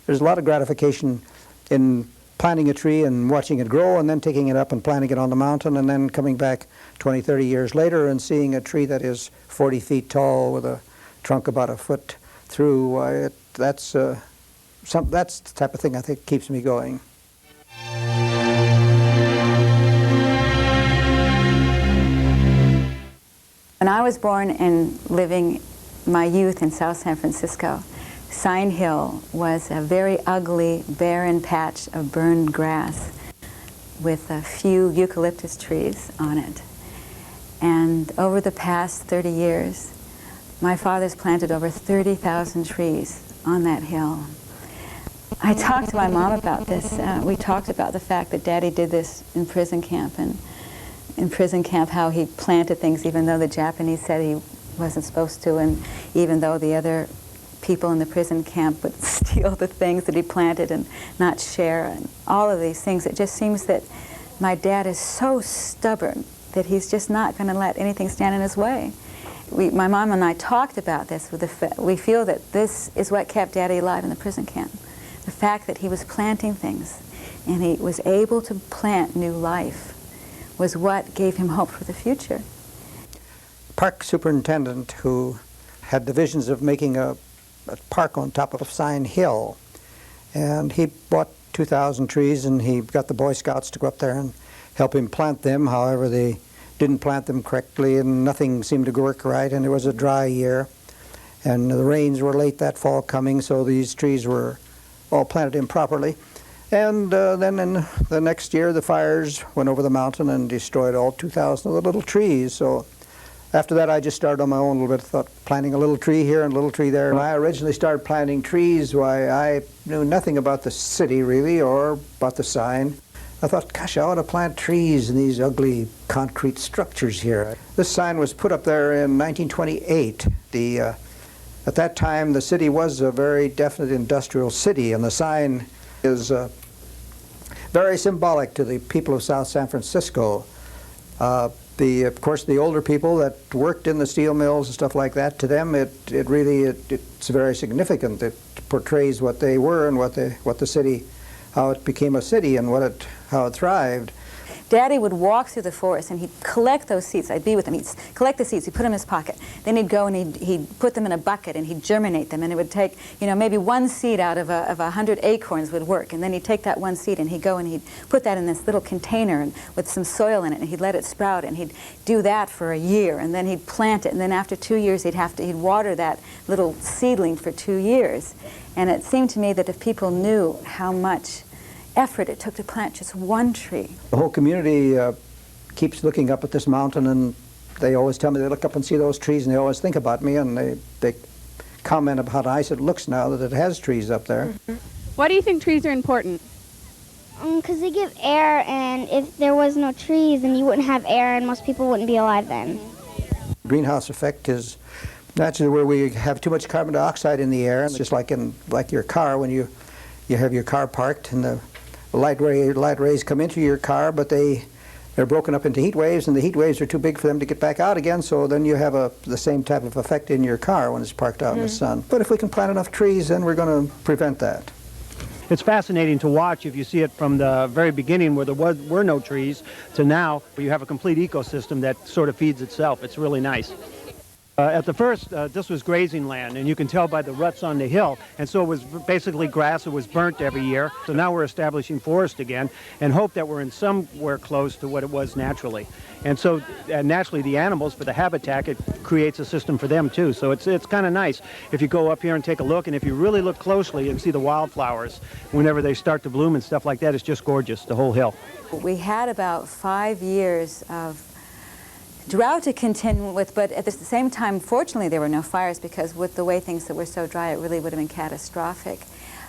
There's a lot of gratification in planting a tree and watching it grow and then taking it up and planting it on the mountain and then coming back 20, 30 years later and seeing a tree that is 40 feet tall with a trunk about a foot through. That's the type of thing I think keeps me going. When I was born and living my youth in South San Francisco, Sign Hill was a very ugly, barren patch of burned grass with a few eucalyptus trees on it. And over the past 30 years, my father's planted over 30,000 trees on that hill. I talked to my mom about this. We talked about the fact that Daddy did this in prison camp, and in prison camp how he planted things even though the Japanese said he wasn't supposed to, and even though the other people in the prison camp would steal the things that he planted and not share, and all of these things. It just seems that my dad is so stubborn that he's just not going to let anything stand in his way. My mom and I talked about this. We feel that this is what kept Daddy alive in the prison camp. The fact that he was planting things and he was able to plant new life was what gave him hope for the future. Park superintendent who had the visions of making a park on top of Sign Hill, and he bought 2,000 trees and he got the Boy Scouts to go up there and help him plant them. However, they didn't plant them correctly and nothing seemed to work right, and it was a dry year and the rains were late that fall coming, so these trees were all planted improperly. And then in the next year the fires went over the mountain and destroyed all 2,000 of the little trees. So after that, I just started on my own a little bit, thought planting a little tree here and a little tree there. When I originally started planting trees, why, I knew nothing about the city really or about the sign. I thought, gosh, I ought to plant trees in these ugly concrete structures here. This sign was put up there in 1928. At that time, the city was a very definite industrial city, and the sign is very symbolic to the people of South San Francisco. Of course, the older people that worked in the steel mills and stuff like that, to them it's very significant. It portrays what they were and what the city, how it became a city and how it thrived. Daddy would walk through the forest and he'd collect those seeds. I'd be with him. He'd collect the seeds, he'd put them in his pocket. Then he'd go and he'd put them in a bucket and he'd germinate them. And it would take, maybe one seed out of 100 acorns would work. And then he'd take that one seed and he'd go and he'd put that in this little container and with some soil in it, and he'd let it sprout, and he'd do that for a year, and then he'd plant it. And then after 2 years he'd water that little seedling for 2 years. And it seemed to me that if people knew how much effort it took to plant just one tree. The whole community keeps looking up at this mountain, and they always tell me they look up and see those trees and they always think about me, and they comment about how nice it looks now that it has trees up there. Mm-hmm. Why do you think trees are important? Because they give air, and if there was no trees, then you wouldn't have air and most people wouldn't be alive then. Greenhouse effect is naturally where we have too much carbon dioxide in the air. It's just like your car, when you have your car parked and the light rays come into your car, but they're broken up into heat waves, and the heat waves are too big for them to get back out again, so then you have the same type of effect in your car when it's parked out in the sun. But if we can plant enough trees, then we're going to prevent that. It's fascinating to watch if you see it from the very beginning where there were no trees to now where you have a complete ecosystem that sort of feeds itself. It's really nice. At the first, this was grazing land, and you can tell by the ruts on the hill, and so it was basically grass that was burnt every year. So now we're establishing forest again and hope that we're in somewhere close to what it was naturally. And so naturally the animals, for the habitat, it creates a system for them too. So it's kind of nice if you go up here and take a look, and if you really look closely and see the wildflowers whenever they start to bloom and stuff like that, it's just gorgeous, the whole hill. We had about 5 years of drought to contend with, but at the same time, fortunately, there were no fires, because with the way things that were so dry, it really would have been catastrophic.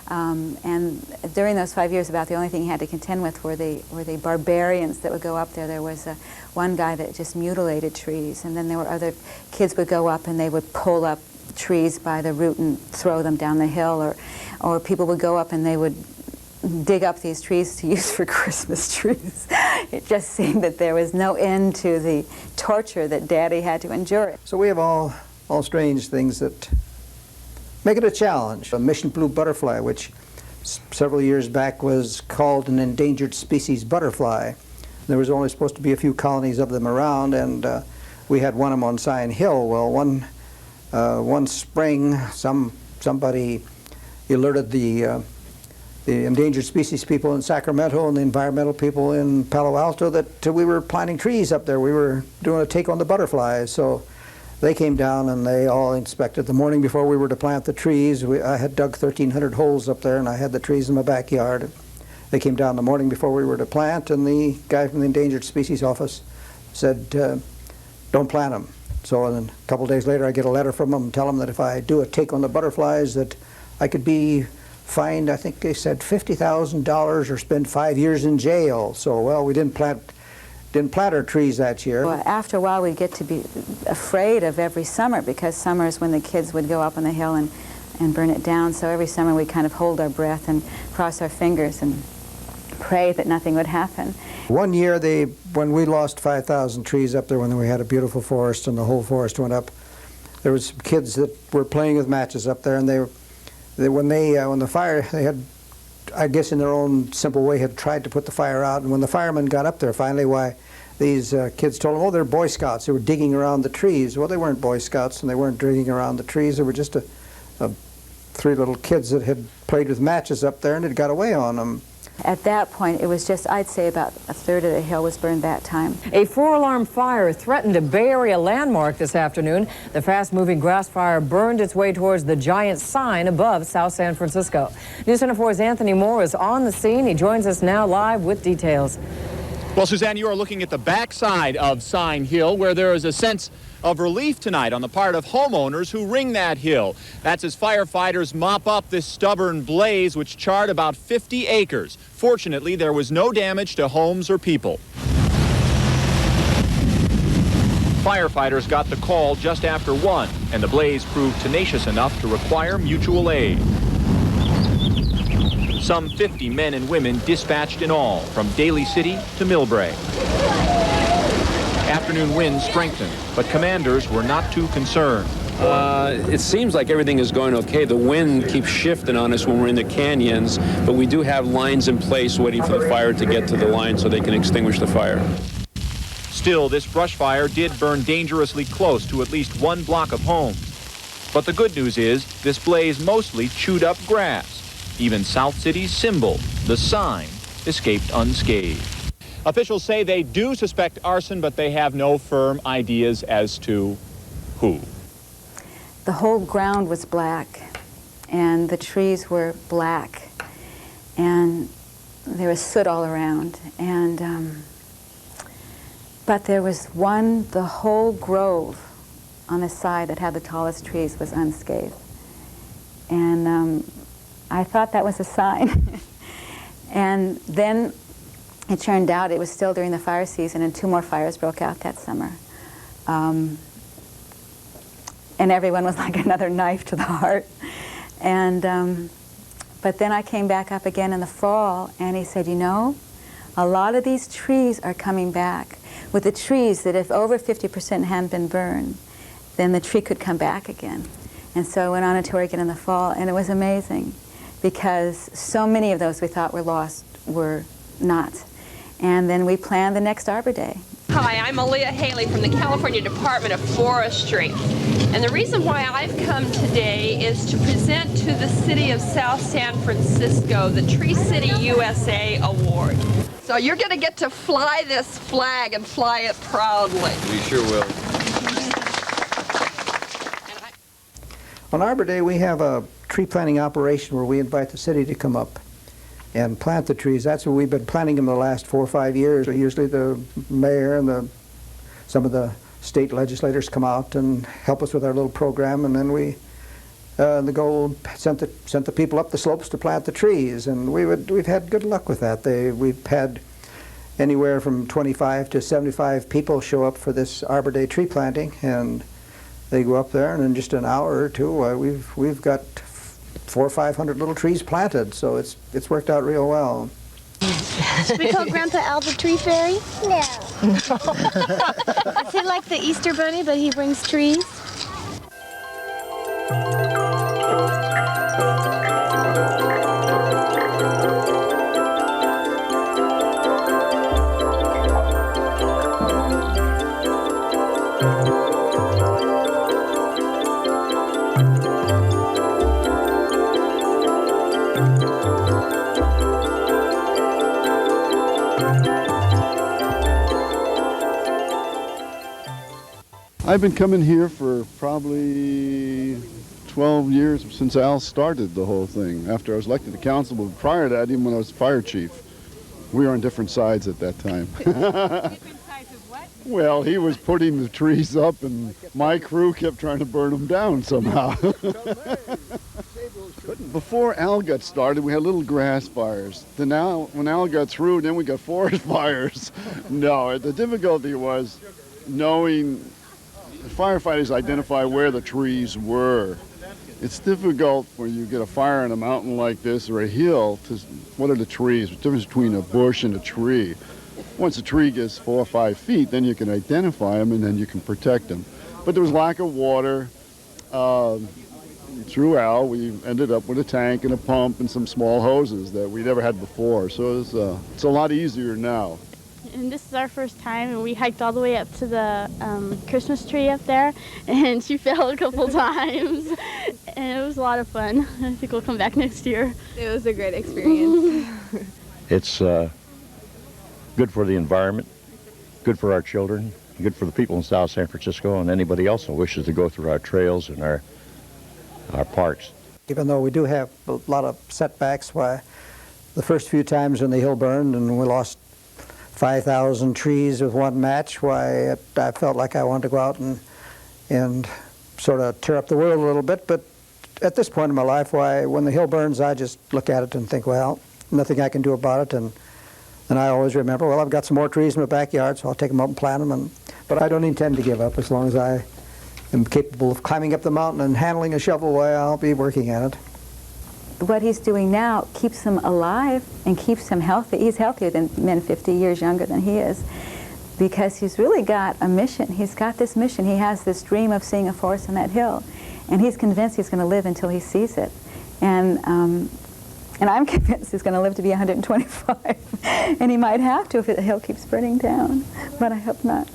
And during those 5 years, about the only thing he had to contend with were the barbarians that would go up there. There was one guy that just mutilated trees, and then there were other kids would go up and they would pull up trees by the root and throw them down the hill, or people would go up and they would dig up these trees to use for Christmas trees. It just seemed that there was no end to the torture that Daddy had to endure. So we have all strange things that make it a challenge. A mission blue butterfly, which several years back was called an endangered species butterfly. There was only supposed to be a few colonies of them around, and we had one of them on Sign Hill. Well, one spring, somebody alerted the endangered species people in Sacramento and the environmental people in Palo Alto that we were planting trees up there. We were doing a take on the butterflies. So they came down and they all inspected. The morning before we were to plant the trees, I had dug 1,300 holes up there and I had the trees in my backyard. They came down the morning before we were to plant, and the guy from the Endangered Species Office said, don't plant them. So then a couple days later I get a letter from them telling them that if I do a take on the butterflies that I could be fined, I think they said $50,000 or spend 5 years in jail. So, well, we didn't plant our trees that year. Well, after a while we'd get to be afraid of every summer, because summer is when the kids would go up on the hill and burn it down. So every summer we kind of hold our breath and cross our fingers and pray that nothing would happen. One year, when we lost 5,000 trees up there, when we had a beautiful forest and the whole forest went up, there was some kids that were playing with matches up there, and when the fire, they had, I guess in their own simple way, had tried to put the fire out. And when the firemen got up there, finally, these kids told them, oh, they're Boy Scouts. They were digging around the trees. Well, they weren't Boy Scouts, and they weren't digging around the trees. They were just three little kids that had played with matches up there, and it got away on them. At that point, it was just, I'd say about a third of the hill was burned that time. A 4-alarm fire threatened a Bay Area landmark this afternoon. The fast-moving grass fire burned its way towards the giant sign above South San Francisco. News Center 4's Anthony Moore is on the scene. He joins us now live with details. Well, Suzanne, you are looking at the backside of Sign Hill, where there is a sense of relief tonight on the part of homeowners who ring that hill. That's as firefighters mop up this stubborn blaze, which charred about 50 acres. Fortunately, there was no damage to homes or people. Firefighters got the call just after 1, and the blaze proved tenacious enough to require mutual aid. Some 50 men and women dispatched in all, from Daly City to Millbrae. Afternoon winds strengthened, but commanders were not too concerned. It seems like everything is going okay. The wind keeps shifting on us when we're in the canyons, but we do have lines in place waiting for the fire to get to the line so they can extinguish the fire. Still, this brush fire did burn dangerously close to at least one block of homes. But the good news is this blaze mostly chewed up grass. Even South City's symbol, the sign, escaped unscathed. Officials say they do suspect arson, but they have no firm ideas as to who. The whole ground was black, and the trees were black, and there was soot all around. And but there was one, the whole grove on the side that had the tallest trees was unscathed. And I thought that was a sign. And then it turned out it was still during the fire season, and 2 more fires broke out that summer. And everyone was like another knife to the heart. And but then I came back up again in the fall, and he said, you know, a lot of these trees are coming back. With the trees, that if over 50% hadn't been burned, then the tree could come back again. And so I went on a tour again in the fall, and it was amazing, because so many of those we thought were lost were not. And then we planned the next Arbor Day. Hi, I'm Aaliyah Haley from the California Department of Forestry. And the reason why I've come today is to present to the city of South San Francisco the Tree City USA Award. So you're going to get to fly this flag and fly it proudly. We sure will. On Arbor Day, we have a tree planting operation where we invite the city to come up and plant the trees. That's what we've been planting them the last 4 or 5 years. Usually the mayor and some of the state legislators come out and help us with our little program, and then we sent the people up the slopes to plant the trees, and we've had good luck with that. We've had anywhere from 25 to 75 people show up for this Arbor Day tree planting, and they go up there, and in just an hour or two, we've got 400 or 500 little trees planted. So it's worked out real well. Should we call Grandpa Al the Tree Fairy? No. Is he like the Easter Bunny, but he brings trees? I've been coming here for probably 12 years since Al started the whole thing, after I was elected to council, but prior to that, even when I was fire chief. We were on different sides at that time. Different sides of what? Well, he was putting the trees up, and my crew kept trying to burn them down somehow. Before Al got started, we had little grass fires. Then now, when Al got through, then we got forest fires. No, the difficulty was knowing the firefighters identify where the trees were. It's difficult when you get a fire on a mountain like this or a hill to, what are the trees? The difference between a bush and a tree. Once a tree gets 4 or 5 feet, then you can identify them and then you can protect them. But there was lack of water. Through Al, we ended up with a tank and a pump and some small hoses that we never had before. So it's a lot easier now. And this is our first time, and we hiked all the way up to the Christmas tree up there, and she fell a couple times, and it was a lot of fun. I think we'll come back next year. It was a great experience. It's good for the environment, good for our children, good for the people in South San Francisco, and anybody else who wishes to go through our trails and our parks. Even though we do have a lot of setbacks, why the first few times when the hill burned and we lost 5,000 trees with one match, why I felt like I wanted to go out and sort of tear up the world a little bit. But at this point in my life, why when the hill burns, I just look at it and think, well, nothing I can do about it. And I always remember, well, I've got some more trees in my backyard, so I'll take them up and plant them. But I don't intend to give up. As long as I am capable of climbing up the mountain and handling a shovel, why I'll be working at it. What he's doing now keeps him alive and keeps him healthy. He's healthier than men 50 years younger than he is, because he's really got a mission. He's got this mission. He has this dream of seeing a forest on that hill, and he's convinced he's going to live until he sees it. And I'm convinced he's going to live to be 125, and he might have to if the hill keeps burning down, but I hope not.